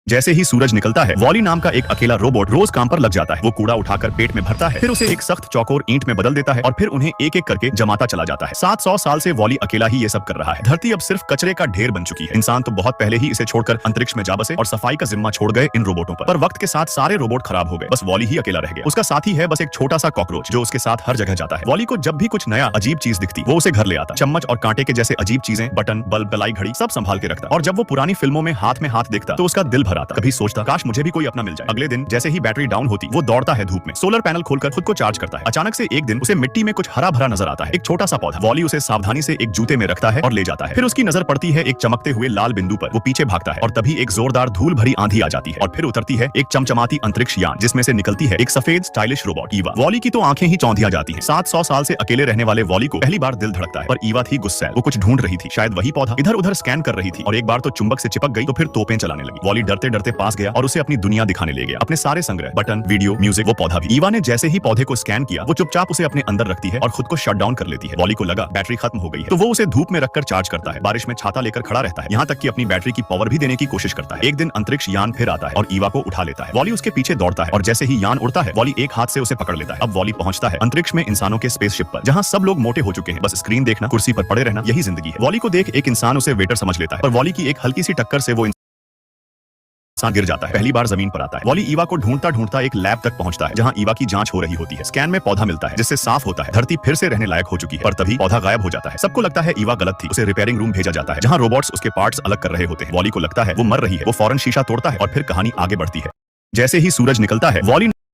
जैसे ही सूरज निकलता है, वॉली नाम का एक अकेला रोबोट रोज काम पर लग जाता है। वो कूड़ा उठाकर पेट में भरता है, फिर उसे एक सख्त चौकोर ईंट में बदल देता है और फिर उन्हें एक एक करके जमाता चला जाता है। 700 साल से वॉली अकेला ही ये सब कर रहा है। धरती अब सिर्फ कचरे का ढेर बन चुकी है। इंसान तो बहुत पहले ही इसे छोड़कर अंतरिक्ष में जा बसे और सफाई का जिम्मा छोड़ गए इन रोबोटों पर वक्त के साथ सारे रोबोट खराब हो गए, बस वॉली ही अकेला रह गया। उसका साथी है बस एक छोटा सा कॉकरोच जो उसके साथ हर जगह जाता है। वॉली को जब भी कुछ नया अजीब चीज दिखती, वो उसे घर ले आता। चम्मच और कांटे के जैसे अजीब चीजें, बटन, बल्ब, गलाई घड़ी सब संभाल के रखता। और जब वो पुरानी फिल्मों में हाथ देखता तो उसका दिल भर आता। कभी सोचता काश मुझे भी कोई अपना मिल जाए। अगले दिन जैसे ही बैटरी डाउन होती, वो दौड़ता है धूप में, सोलर पैनल खोलकर खुद को चार्ज करता है। अचानक से एक दिन उसे मिट्टी में कुछ हरा भरा नजर आता है, एक छोटा सा पौधा। वॉली उसे सावधानी से एक जूते में रखता है और ले जाता है। फिर उसकी नजर पड़ती है एक चमकते हुए लाल बिंदु पर। वो पीछे भागता है और तभी एक जोरदार धूल भरी आंधी आ जाती है और फिर उतरती है एक चमचमाती अंतरिक्ष यान, जिसमें से निकलती है एक सफेद स्टाइलिश रोबोट ईवा। वॉली की तो आंखें ही चौंधिया जाती हैं। 700 साल से अकेले रहने वाले वॉली को पहली बार दिल धड़कता है, पर ईवा थी गुस्सैल। वो कुछ ढूंढ रही थी, शायद वही पौधा। इधर उधर स्कैन कर रही थी और एक बार तो चुंबक से चिपक गई तो फिर तोपें चलाने लगी। वॉली डरते डरते पास गया और उसे अपनी दुनिया दिखाने ले गया, अपने सारे संग्रह, बटन, वीडियो, म्यूजिक, वो पौधा भी। ईवा ने जैसे ही पौधे को स्कैन किया, वो चुपचाप उसे अपने अंदर रखती है और खुद को शट डाउन कर लेती है। वॉली को लगा बैटरी खत्म हो गई है, तो वो उसे धूप में रखकर चार्ज करता है। बारिश में छाता लेकर खड़ा रहता है, यहाँ तक कि अपनी बैटरी की पावर भी देने की कोशिश करता है। एक दिन अंतरिक्ष यान फिर आता है और ईवा को उठा लेता है। वॉली उसके पीछे दौड़ता है और जैसे ही यान उड़ता है, वॉली एक हाथ से उसे पकड़ लेता है। अब वॉली पहुंचता है अंतरिक्ष में इंसानों के स्पेसशिप पर, जहाँ सब लोग मोटे हो चुके हैं, बस स्क्रीन देखना, कुर्सी पर पड़े रहना, यही जिंदगी है। वॉली को देख एक इंसान उसे वेटर समझ लेता है, पर वॉली की एक हल्की सी टक्कर से वो इंसान गिर जाता है, पहली बार जमीन पर आता है। वॉली ईवा को ढूंढता ढूंढता एक लैब तक पहुंचता है, जहां ईवा की जांच हो रही होती है। स्कैन में पौधा मिलता है, जिससे साफ होता है धरती फिर से रहने लायक हो चुकी है, पर तभी पौधा गायब हो जाता है। सबको लगता है ईवा गलत थी, उसे रिपेयरिंग रूम भेजा जाता है, जहां रोबोट्स उसके पार्ट्स अलग कर रहे होते हैं। वॉली को लगता है वो मर रही है, वो फौरन शीशा तोड़ता है और फिर कहानी आगे बढ़ती है। जैसे ही सूरज निकलता है, वॉली